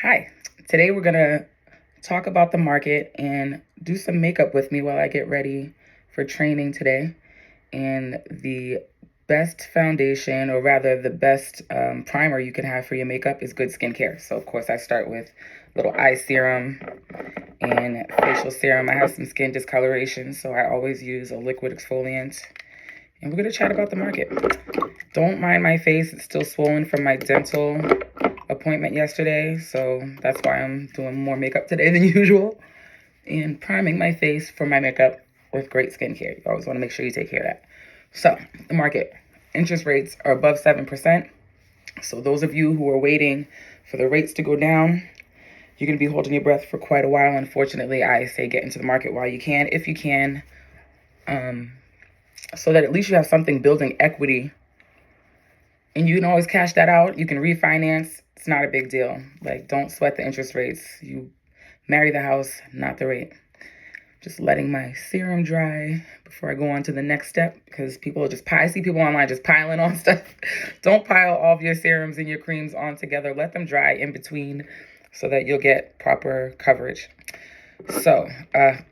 Hi, today we're going to talk about the market and do some makeup with me while I get ready for training today. And the best foundation, or rather the best primer you can have for your makeup is good skincare. So of course I start with little eye serum and facial serum. I have some skin discoloration, so I always use a liquid exfoliant. And we're going to chat about the market. Don't mind my face, it's still swollen from my dental appointment yesterday, so that's why I'm doing more makeup today than usual and priming my face for my makeup with great skincare. You always want to make sure you take care of that. So the market, interest rates are above 7%. So those of you who are waiting for the rates to go down, you're going to be holding your breath for quite a while. Unfortunately, I say get into the market while you can, if you can, so that at least you have something building equity. And you can always cash that out. You can refinance. It's not a big deal. Like, don't sweat the interest rates. You marry the house, not the rate. Just letting my serum dry before I go on to the next step, because people are I see people online just piling on stuff. Don't pile all of your serums and your creams on together. Let them dry in between so that you'll get proper coverage. So,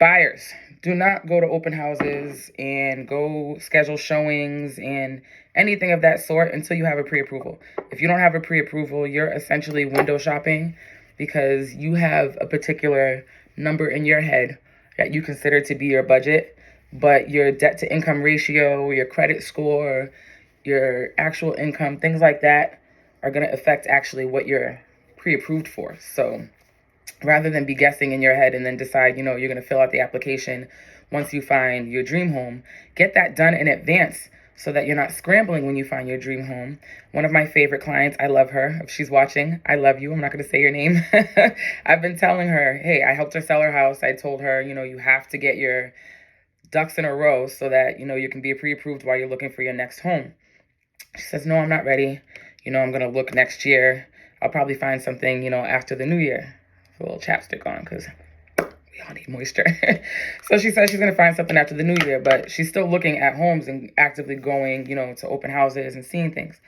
buyers, do not go to open houses and go schedule showings and anything of that sort until you have a pre-approval. If you don't have a pre-approval, you're essentially window shopping because you have a particular number in your head that you consider to be your budget, but your debt to income ratio, your credit score, your actual income, things like that are going to affect actually what you're pre-approved for. So rather than be guessing in your head and then decide, you're going to fill out the application once you find your dream home, get that done in advance so that you're not scrambling when you find your dream home. One of my favorite clients, I love her. If she's watching, I love you. I'm not going to say your name. I've been telling her, hey, I helped her sell her house. I told her, you have to get your ducks in a row so that, you can be pre-approved while you're looking for your next home. She says, no, I'm not ready. I'm going to look next year. I'll probably find something, after the new year. A little chapstick on because we all need moisture. So she says she's going to find something after the new year, but she's still looking at homes and actively going, to open houses and seeing things.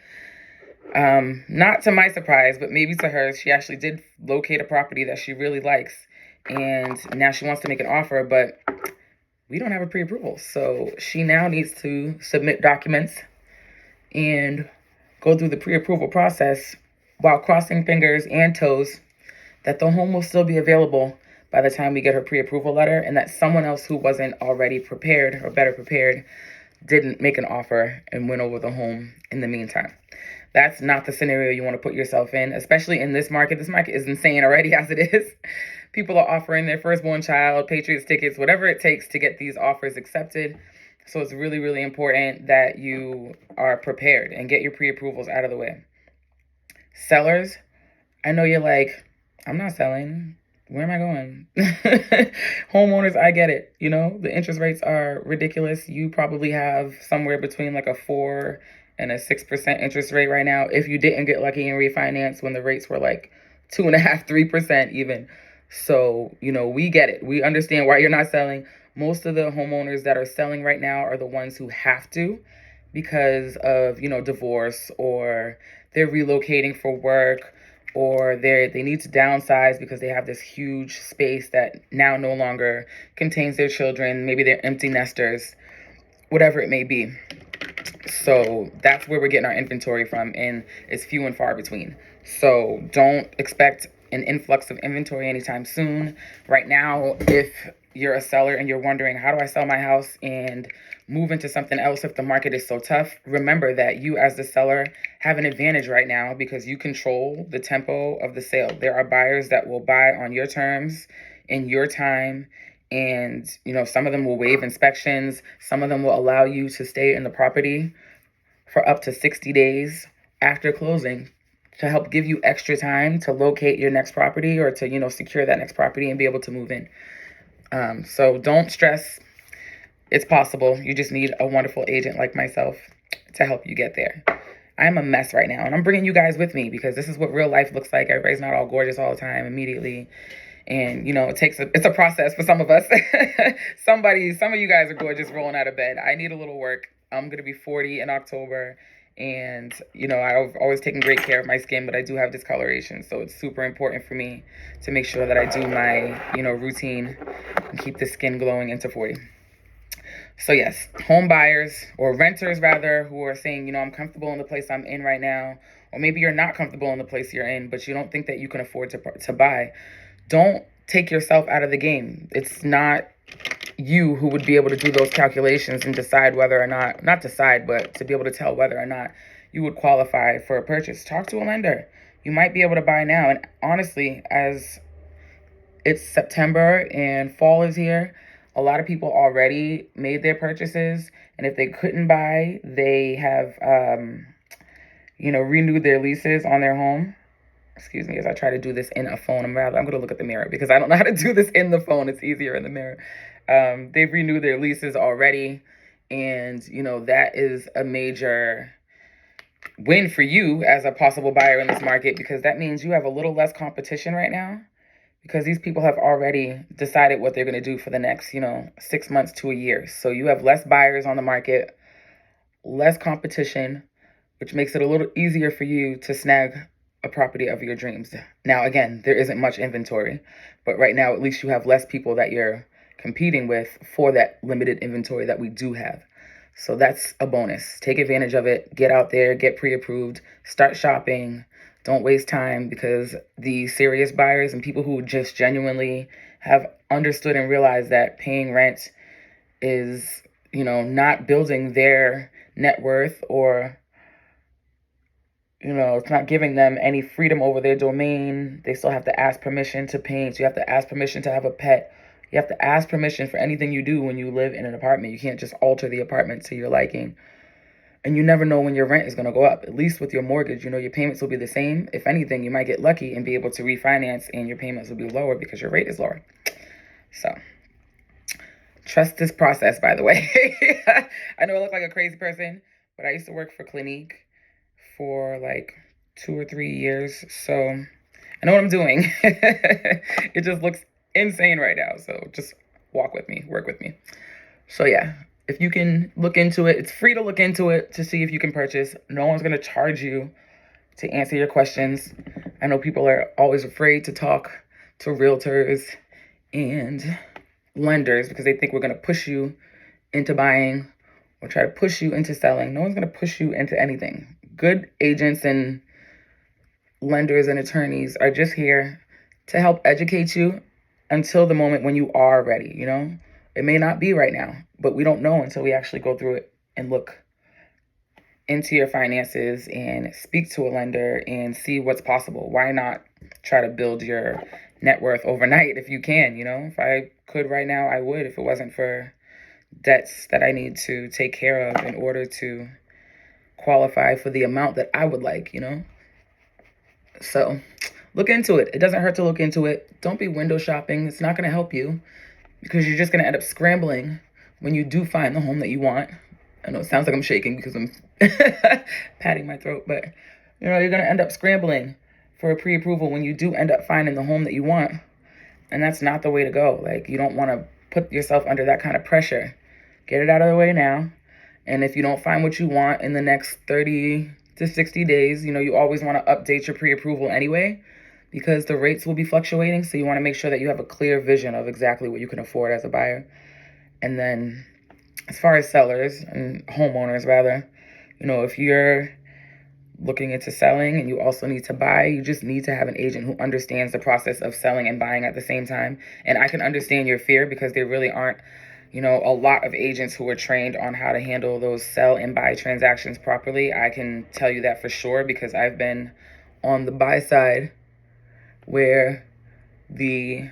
Not to my surprise, but maybe to hers, she actually did locate a property that she really likes. And now she wants to make an offer, but we don't have a pre-approval. So she now needs to submit documents and go through the pre-approval process while crossing fingers and toes that the home will still be available by the time we get her pre-approval letter, and that someone else who wasn't already prepared or better prepared didn't make an offer and went over the home in the meantime. That's not the scenario you want to put yourself in, especially in this market. This market is insane already as it is. People are offering their firstborn child, Patriots tickets, whatever it takes to get these offers accepted. So it's really, really important that you are prepared and get your pre-approvals out of the way. Sellers, I know you're like, I'm not selling. Where am I going? Homeowners, I get it. The interest rates are ridiculous. You probably have somewhere between like a 4 and a 6% interest rate right now. If you didn't get lucky and refinance when the rates were like 2.5%, 3% even. So, we get it. We understand why you're not selling. Most of the homeowners that are selling right now are the ones who have to because of, divorce, or they're relocating for work, or they need to downsize because they have this huge space that now no longer contains their children. Maybe they're empty nesters, whatever it may be. So that's where we're getting our inventory from, and it's few and far between. So don't expect an influx of inventory anytime soon. Right now, if you're a seller and you're wondering, how do I sell my house and move into something else if the market is so tough, remember that you as the seller have an advantage right now because you control the tempo of the sale. There are buyers that will buy on your terms, in your time, and some of them will waive inspections. Some of them will allow you to stay in the property for up to 60 days after closing to help give you extra time to locate your next property or to secure that next property and be able to move in. So don't stress. It's possible. You just need a wonderful agent like myself to help you get there. I'm a mess right now, and I'm bringing you guys with me because this is what real life looks like. Everybody's not all gorgeous all the time immediately. And, it's a process for some of us. Some of you guys are gorgeous rolling out of bed. I need a little work. I'm going to be 40 in October, And, I've always taken great care of my skin, but I do have discoloration. So it's super important for me to make sure that I do my, routine and keep the skin glowing into 40. So yes, home buyers or renters rather, who are saying, I'm comfortable in the place I'm in right now, or maybe you're not comfortable in the place you're in, but you don't think that you can afford to buy. Don't take yourself out of the game. It's not you who would be able to do those calculations and decide whether or not decide, but to be able to tell whether or not you would qualify for a purchase. Talk to a lender. You might be able to buy now. And honestly, as it's September and fall is here, a lot of people already made their purchases. And if they couldn't buy, they have, renewed their leases on their home. Excuse me, as I try to do this in a phone. I'm going to look at the mirror because I don't know how to do this in the phone. It's easier in the mirror. They've renewed their leases already. And, that is a major win for you as a possible buyer in this market, because that means you have a little less competition right now, because these people have already decided what they're going to do for the next, 6 months to a year. So you have less buyers on the market, less competition, which makes it a little easier for you to snag a property of your dreams. Now, again, there isn't much inventory, but right now, at least you have less people that you're competing with for that limited inventory that we do have. So that's a bonus. Take advantage of it. Get out there, get pre-approved, start shopping. Don't waste time, because the serious buyers and people who just genuinely have understood and realized that paying rent is, not building their net worth, or it's not giving them any freedom over their domain. They still have to ask permission to paint. You have to ask permission to have a pet. You have to ask permission for anything you do when you live in an apartment. You can't just alter the apartment to your liking. And you never know when your rent is going to go up. At least with your mortgage, your payments will be the same. If anything, you might get lucky and be able to refinance, and your payments will be lower because your rate is lower. So trust this process, by the way. I know I look like a crazy person, but I used to work for Clinique for like 2 or 3 years. So I know what I'm doing. It just looks insane right now. So just work with me. So yeah, if you can look into it, it's free to look into it to see if you can purchase. No one's going to charge you to answer your questions. I know people are always afraid to talk to realtors and lenders because they think we're going to push you into buying or try to push you into selling. No one's going to push you into anything. Good agents and lenders and attorneys are just here to help educate you until the moment when you are ready, It may not be right now, but we don't know until we actually go through it and look into your finances and speak to a lender and see what's possible. Why not try to build your net worth overnight if you can, If I could right now, I would, if it wasn't for debts that I need to take care of in order to qualify for the amount that I would like, So look into it. It doesn't hurt to look into it. Don't be window shopping. It's not going to help you, because you're just going to end up scrambling when you do find the home that you want. I know it sounds like I'm shaking because I'm patting my throat, but you're going to end up scrambling for a pre-approval when you do end up finding the home that you want. And that's not the way to go. Like, you don't want to put yourself under that kind of pressure. Get it out of the way now. And if you don't find what you want in the next 30 to 60 days, you always want to update your pre-approval anyway, because the rates will be fluctuating. So you want to make sure that you have a clear vision of exactly what you can afford as a buyer. And then as far as sellers and homeowners, rather, if you're looking into selling and you also need to buy, you just need to have an agent who understands the process of selling and buying at the same time. And I can understand your fear, because there really aren't, a lot of agents who are trained on how to handle those sell and buy transactions properly. I can tell you that for sure, because I've been on the buy side where the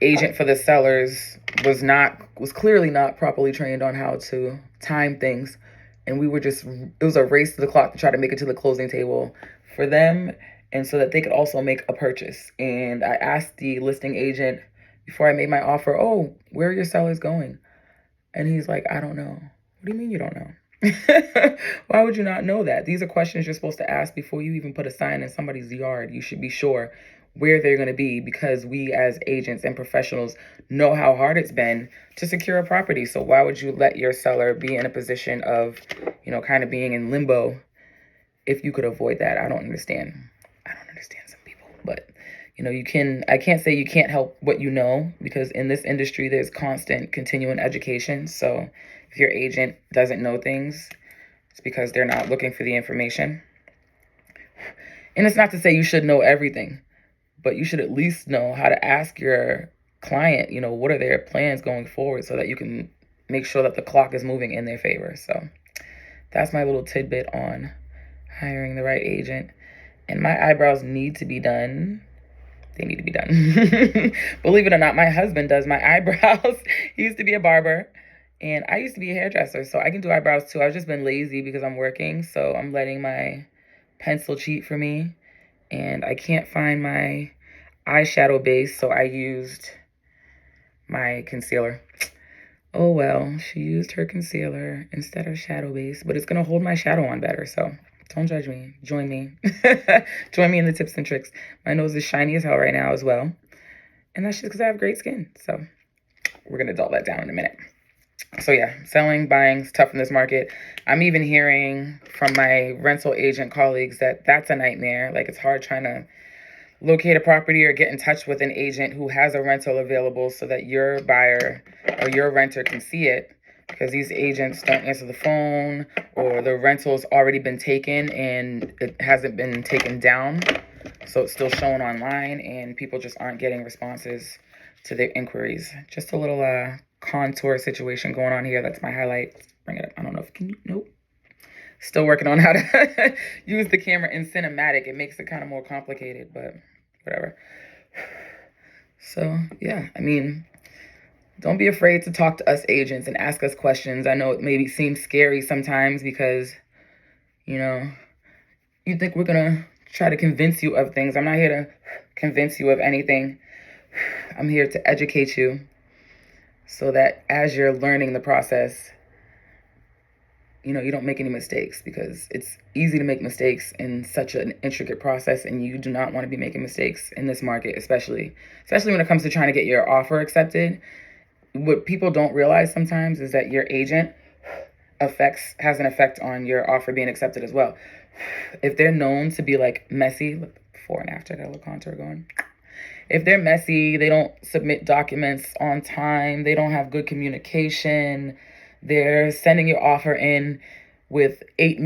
agent for the sellers was clearly not properly trained on how to time things. And it was a race to the clock to try to make it to the closing table for them, and so that they could also make a purchase. And I asked the listing agent before I made my offer, "Oh, where are your sellers going?" And he's like, "I don't know." What do you mean you don't know? Why would you not know that? These are questions you're supposed to ask before you even put a sign in somebody's yard. You should be sure where they're going to be, because we as agents and professionals know how hard it's been to secure a property. So why would you let your seller be in a position of, kind of being in limbo if you could avoid that? I don't understand. I don't understand some people, but I can't say you can't help what you know, because in this industry, there's constant continuing education. So if your agent doesn't know things, it's because they're not looking for the information. And it's not to say you should know everything, but you should at least know how to ask your client, what are their plans going forward, so that you can make sure that the clock is moving in their favor. So that's my little tidbit on hiring the right agent. And my eyebrows need to be done. They need to be done. Believe it or not, my husband does my eyebrows. He used to be a barber, and I used to be a hairdresser, so I can do eyebrows too. I've just been lazy because I'm working, so I'm letting my pencil cheat for me. And I can't find my eyeshadow base, so I used my concealer. Oh well, she used her concealer instead of shadow base, but it's going to hold my shadow on better, so don't judge me. Join me. Join me in the tips and tricks. My nose is shiny as hell right now as well, and that's just because I have great skin, so we're going to dull that down in a minute. So yeah, selling, buying is tough in this market. I'm even hearing from my rental agent colleagues that that's a nightmare. Like, it's hard trying to locate a property or get in touch with an agent who has a rental available so that your buyer or your renter can see it, because these agents don't answer the phone, or the rental's already been taken and it hasn't been taken down, so it's still showing online, and people just aren't getting responses to their inquiries. Just a little contour situation going on here. That's my highlight. Let's bring it up. I don't know if can you. Nope. Still working on how to use the camera in cinematic. It makes it kind of more complicated, but whatever. So yeah, don't be afraid to talk to us agents and ask us questions. I know it maybe seems scary sometimes because, you think we're going to try to convince you of things. I'm not here to convince you of anything. I'm here to educate you so that as you're learning the process, you don't make any mistakes, because it's easy to make mistakes in such an intricate process, and you do not want to be making mistakes in this market, especially when it comes to trying to get your offer accepted. What people don't realize sometimes is that your agent has an effect on your offer being accepted as well. If they're known to be like messy, look, before and after, got a little contour going. If they're messy, they don't submit documents on time, they don't have good communication, they're sending your offer in with 8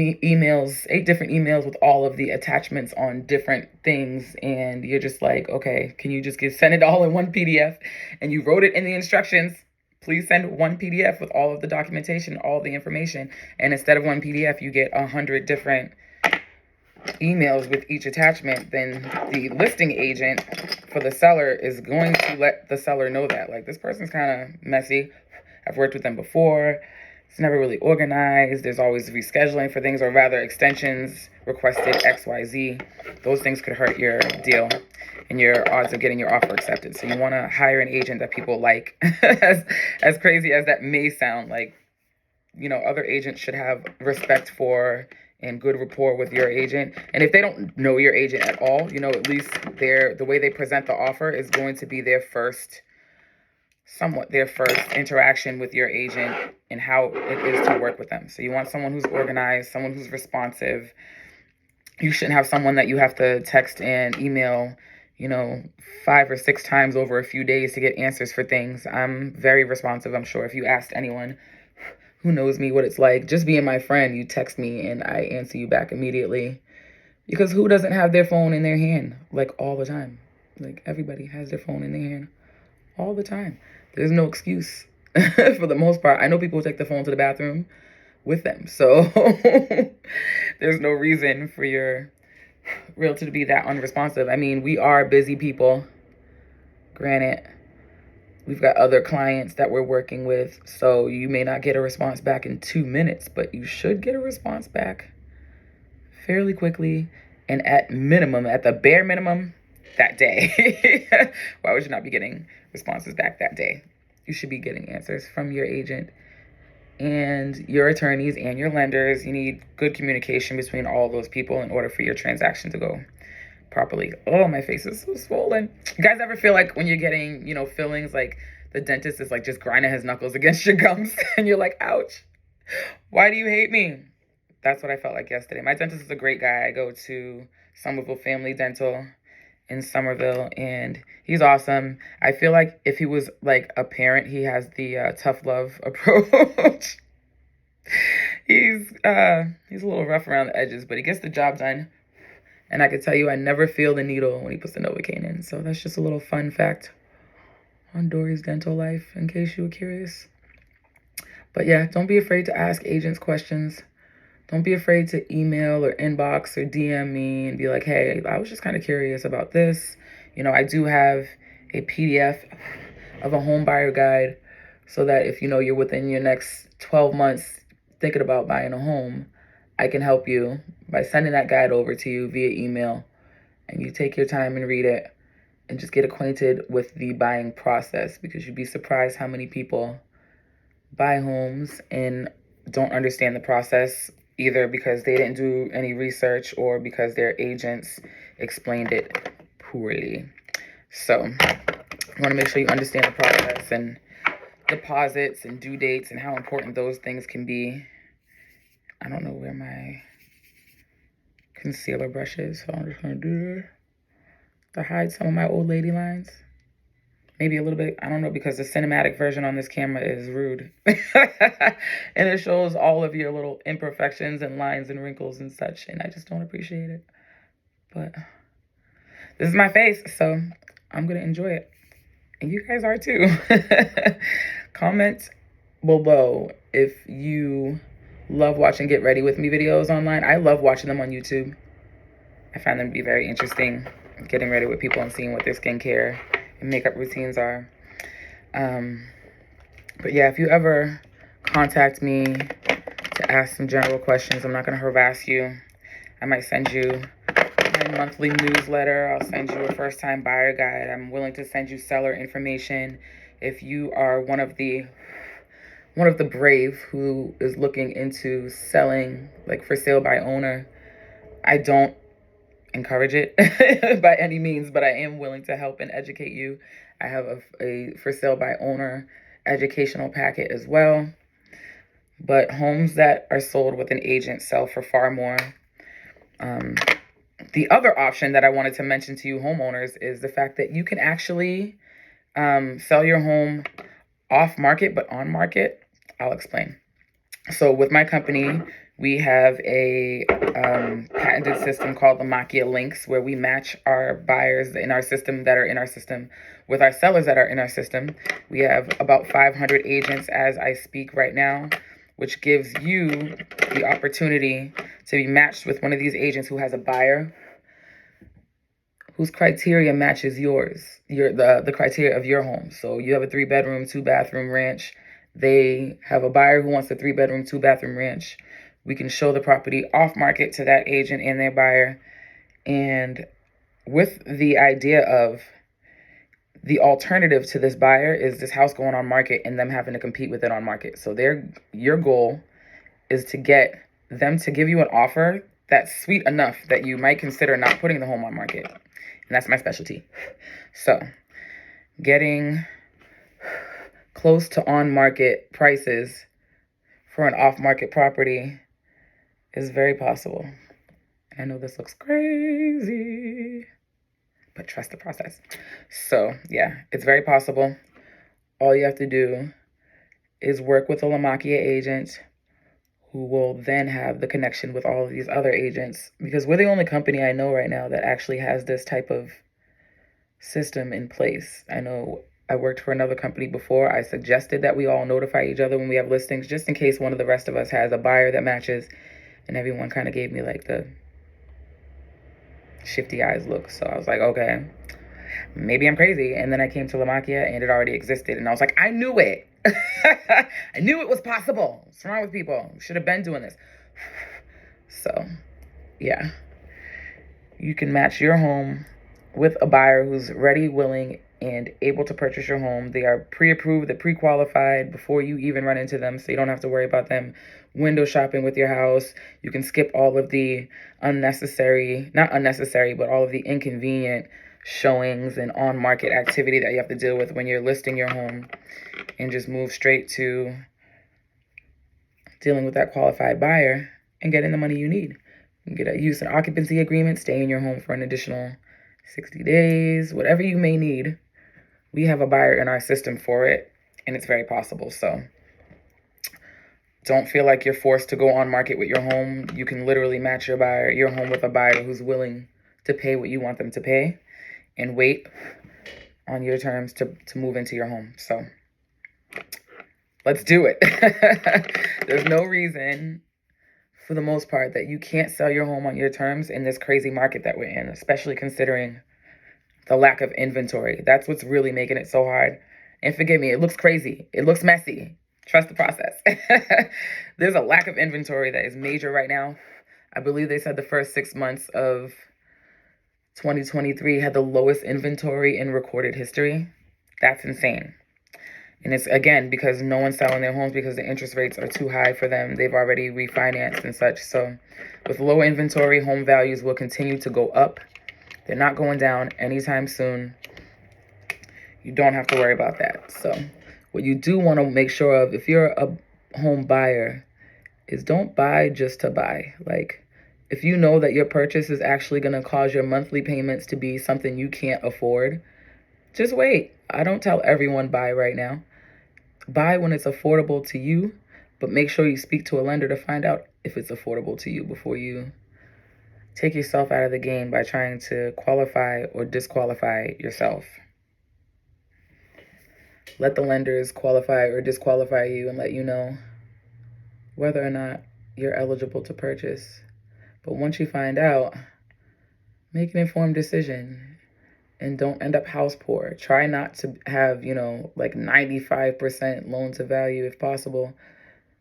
different emails with all of the attachments on different things, and you're just like, okay, can you just send it all in one PDF? And you wrote it in the instructions, please send one PDF with all of the documentation, all the information, and instead of one PDF, you get 100 different emails with each attachment. Then the listing agent for the seller is going to let the seller know that, like, this person's kind of messy. I've worked with them before. It's never really organized. There's always rescheduling for things, or rather extensions requested, XYZ. Those things could hurt your deal and your odds of getting your offer accepted. So you want to hire an agent that people like. As crazy as that may sound, like, other agents should have respect for and good rapport with your agent. And if they don't know your agent at all, at least the way they present the offer is going to be their first interaction with your agent and how it is to work with them. So you want someone who's organized, someone who's responsive. You shouldn't have someone that you have to text and email, 5 or 6 times over a few days to get answers for things. I'm very responsive. I'm sure if you asked anyone who knows me what it's like, just being my friend, you text me and I answer you back immediately. Because who doesn't have their phone in their hand, like, all the time? Like, everybody has their phone in their hand all the time. There's no excuse for the most part. I know people take the phone to the bathroom with them. So there's no reason for your realtor to be that unresponsive. We are busy people. Granted, we've got other clients that we're working with. So you may not get a response back in 2 minutes, but you should get a response back fairly quickly. And at the bare minimum, that day. Why would you not be getting responses back that day? You should be getting answers from your agent and your attorneys and your lenders. You need good communication between all those people in order for your transaction to go properly. Oh, my face is so swollen. You guys ever feel like when you're getting, fillings, like the dentist is like just grinding his knuckles against your gums and you're like, ouch, why do you hate me? That's what I felt like yesterday. My dentist is a great guy. I go to Somerville Family Dental in Somerville, and he's awesome. I feel like if he was like a parent, he has the tough love approach. He's a little rough around the edges, but he gets the job done. And I can tell you, I never feel the needle when he puts the Novocaine in. So that's just a little fun fact on Dory's dental life, in case you were curious. But yeah, don't be afraid to ask agents questions. Don't be afraid to email or inbox or DM me and be like, hey, I was just kind of curious about this. I do have a PDF of a home buyer guide so that if you're within your next 12 months thinking about buying a home, I can help you by sending that guide over to you via email, and you take your time and read it and just get acquainted with the buying process, because you'd be surprised how many people buy homes and don't understand the process, either because they didn't do any research or because their agents explained it poorly. So you want to make sure you understand the process and deposits and due dates and how important those things can be. I don't know where my concealer brush is, so I'm just going to do it to hide some of my old lady lines. Maybe a little bit, I don't know, because the cinematic version on this camera is rude. And it shows all of your little imperfections and lines and wrinkles and such, and I just don't appreciate it. But this is my face, so I'm going to enjoy it. And you guys are too. Comment below if you love watching Get Ready With Me videos online. I love watching them on YouTube. I find them to be very interesting, getting ready with people and seeing what their skincare and makeup routines are. But yeah, if you ever contact me to ask some general questions, I'm not going to harass you. I might send you my monthly newsletter. I'll send you a first-time buyer guide. I'm willing to send you seller information. If you are one of the brave who is looking into selling, like for sale by owner, I don't encourage it by any means, but I am willing to help and educate you. I have a for sale by owner educational packet as well. But homes that are sold with an agent sell for far more. The other option that I wanted to mention to you homeowners is the fact that you can actually sell your home off market but on market. I'll explain. So with my company, we have a patented system called the Makia Links, where we match our buyers in our system that are in our system with our sellers that are in our system. We have about 500 agents as I speak right now, which gives you the opportunity to be matched with one of these agents who has a buyer whose criteria matches yours, the criteria of your home. So you have a 3-bedroom, 2-bathroom ranch. They have a buyer who wants a 3-bedroom, 2-bathroom ranch. We can show the property off market to that agent and their buyer. And with the idea of the alternative to this buyer is this house going on market and them having to compete with it on market. So your goal is to get them to give you an offer that's sweet enough that you might consider not putting the home on market. And that's my specialty. So getting close to on-market prices for an off-market property is very possible. I know this looks crazy, but trust the process. So yeah, it's very possible. All you have to do is work with a Lamakia agent who will then have the connection with all of these other agents, because we're the only company I know right now that actually has this type of system in place. I know I worked for another company before. I suggested that we all notify each other when we have listings, just in case one of the rest of us has a buyer that matches, and everyone kind of gave me like the shifty eyes look. So I was like, okay, maybe I'm crazy. And then I came to Lamakia and it already existed. And I was like, I knew it. I knew it was possible. What's wrong with people? Should have been doing this. So yeah, you can match your home with a buyer who's ready, willing, and able to purchase your home. They are pre-approved, they're pre-qualified before you even run into them, so you don't have to worry about them window shopping with your house. You can skip all of the not unnecessary, but all of the inconvenient showings and on-market activity that you have to deal with when you're listing your home, and just move straight to dealing with that qualified buyer and getting the money you need. You can use an occupancy agreement, stay in your home for an additional 60 days, whatever you may need. We have a buyer in our system for it, and it's very possible. So don't feel like you're forced to go on market with your home. You can literally match your home with a buyer who's willing to pay what you want them to pay and wait on your terms to move into your home. So let's do it. There's no reason, for the most part, that you can't sell your home on your terms in this crazy market that we're in, especially considering the lack of inventory. That's what's really making it so hard. And forgive me, it looks crazy. It looks messy. Trust the process. There's a lack of inventory that is major right now. I believe they said the first 6 months of 2023 had the lowest inventory in recorded history. That's insane. And it's, again, because no one's selling their homes because the interest rates are too high for them. They've already refinanced and such. So with low inventory, home values will continue to go up. They're not going down anytime soon. You don't have to worry about that. So what you do want to make sure of, if you're a home buyer, is don't buy just to buy. Like, if you know that your purchase is actually going to cause your monthly payments to be something you can't afford, just wait. I don't tell everyone buy right now. Buy when it's affordable to you, but make sure you speak to a lender to find out if it's affordable to you before you take yourself out of the game by trying to qualify or disqualify yourself. Let the lenders qualify or disqualify you and let you know whether or not you're eligible to purchase. But once you find out, make an informed decision and don't end up house poor. Try not to have, like 95% loan to value if possible.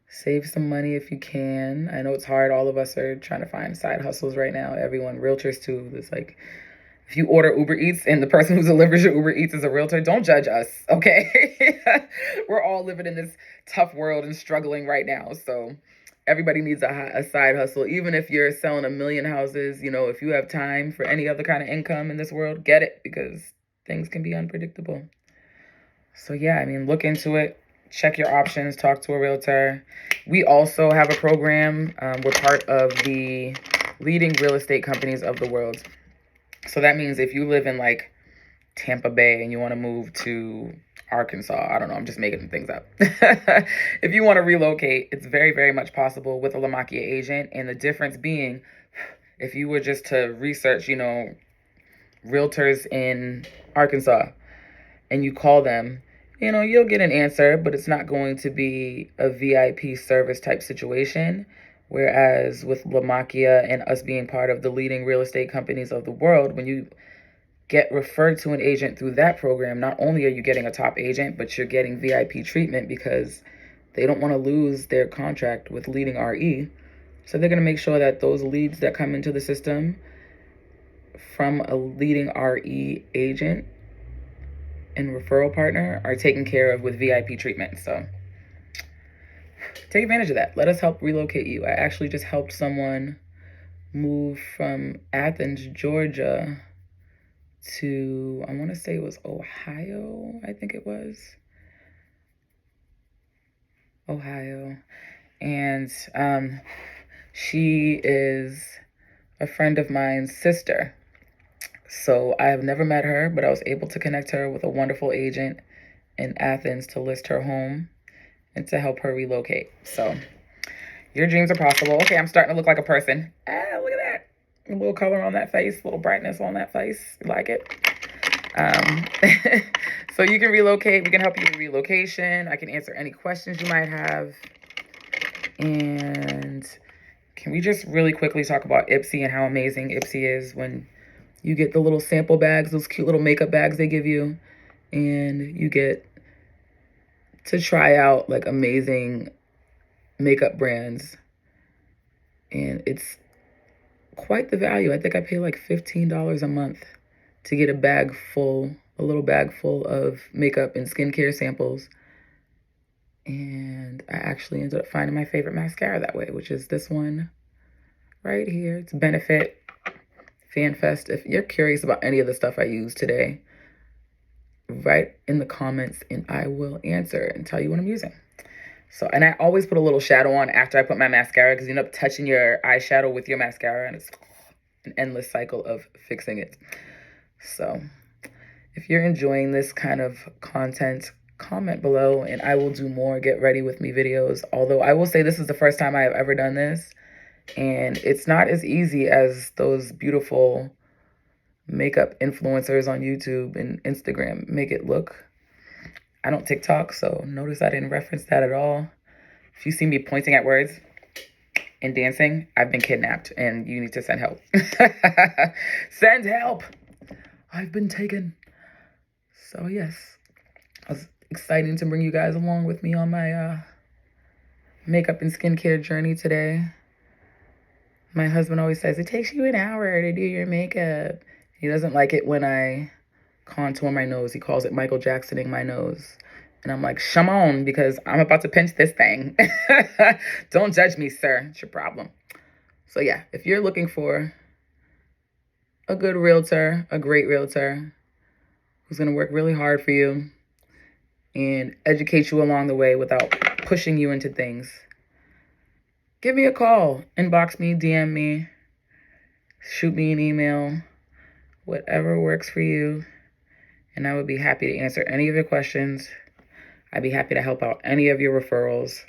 Save some money if you can. I know it's hard. All of us are trying to find side hustles right now. Everyone, realtors too. It's like, if you order Uber Eats and the person who delivers your Uber Eats is a realtor, don't judge us, okay? We're all living in this tough world and struggling right now. So everybody needs a side hustle. Even if you're selling 1 million houses, if you have time for any other kind of income in this world, get it, because things can be unpredictable. So yeah, look into it. Check your options. Talk to a realtor. We also have a program. We're part of the leading real estate companies of the world. So that means if you live in like Tampa Bay and you want to move to Arkansas, I don't know, I'm just making things up. If you want to relocate, it's very, very much possible with a Lamakia agent. And the difference being, if you were just to research, realtors in Arkansas and you call them, you'll get an answer, but it's not going to be a VIP service type situation. Whereas with Lamakia and us being part of the leading real estate companies of the world, when you get referred to an agent through that program, not only are you getting a top agent, but you're getting VIP treatment because they don't want to lose their contract with leading RE. So they're going to make sure that those leads that come into the system from a leading RE agent and referral partner are taken care of with VIP treatment. So take advantage of that. Let us help relocate you. I actually just helped someone move from Athens, Georgia to, I want to say it was Ohio. I think it was Ohio. And she is a friend of mine's sister. So I have never met her, but I was able to connect her with a wonderful agent in Athens to list her home and to help her relocate. So your dreams are possible. Okay, I'm starting to look like a person. Look at that. A little color on that face, a little brightness on that face. You like it? So you can relocate. We can help you with relocation. I can answer any questions you might have. And can we just really quickly talk about Ipsy and how amazing Ipsy is when you get the little sample bags, those cute little makeup bags they give you, and you get to try out like amazing makeup brands. And it's quite the value. I think I pay like $15 a month to get a little bag full of makeup and skincare samples. And I actually ended up finding my favorite mascara that way, which is this one right here. It's Benefit FanFest. If you're curious about any of the stuff I used today, write in the comments and I will answer and tell you what I'm using. So, and I always put a little shadow on after I put my mascara because you end up touching your eyeshadow with your mascara and it's an endless cycle of fixing it. So if you're enjoying this kind of content, comment below and I will do more get ready with me videos. Although I will say this is the first time I have ever done this and it's not as easy as those beautiful makeup influencers on YouTube and Instagram make it look. I don't TikTok, so notice I didn't reference that at all. If you see me pointing at words and dancing, I've been kidnapped and you need to send help. Send help! I've been taken. So yes, I was excited to bring you guys along with me on my makeup and skincare journey today. My husband always says, it takes you an hour to do your makeup. He doesn't like it when I contour my nose. He calls it Michael Jacksoning my nose. And I'm like, shum on, because I'm about to pinch this thing. Don't judge me, sir. It's your problem. So yeah, if you're looking for a good realtor, a great realtor, who's going to work really hard for you and educate you along the way without pushing you into things, give me a call. Inbox me, DM me, shoot me an email, whatever works for you. And I would be happy to answer any of your questions. I'd be happy to help out any of your referrals.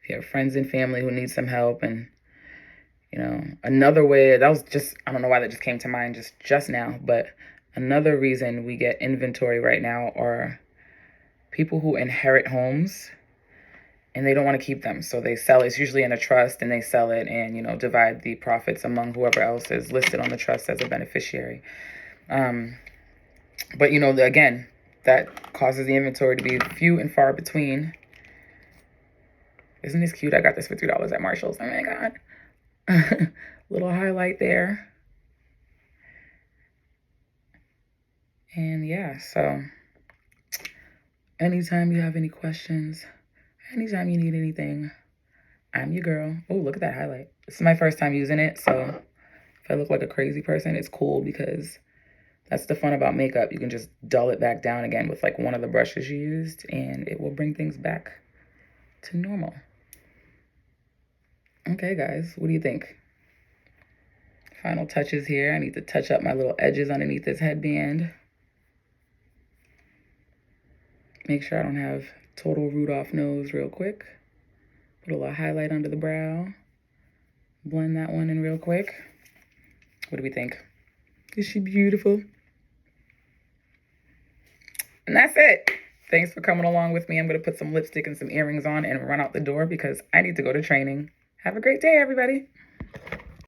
If you have friends and family who need some help. And, you know, another way, that was just, I don't know why that just came to mind just now, but another reason we get inventory right now are people who inherit homes and they don't want to keep them. So they sell it. It's usually in a trust and they sell it and, you know, divide the profits among whoever else is listed on the trust as a beneficiary. But, you know, again, that causes the inventory to be few and far between. Isn't this cute? I got this for $3 at Marshall's. Oh my God. Little highlight there. And yeah, so anytime you have any questions, anytime you need anything, I'm your girl. Oh, look at that highlight. This is my first time using it, so if I look like a crazy person, it's cool because that's the fun about makeup. You can just dull it back down again with like one of the brushes you used and it will bring things back to normal. Okay, guys, what do you think? Final touches here. I need to touch up my little edges underneath this headband. Make sure I don't have total Rudolph nose real quick. Put a little highlight under the brow. Blend that one in real quick. What do we think? Is she beautiful? And that's it. Thanks for coming along with me. I'm going to put some lipstick and some earrings on and run out the door because I need to go to training. Have a great day, everybody.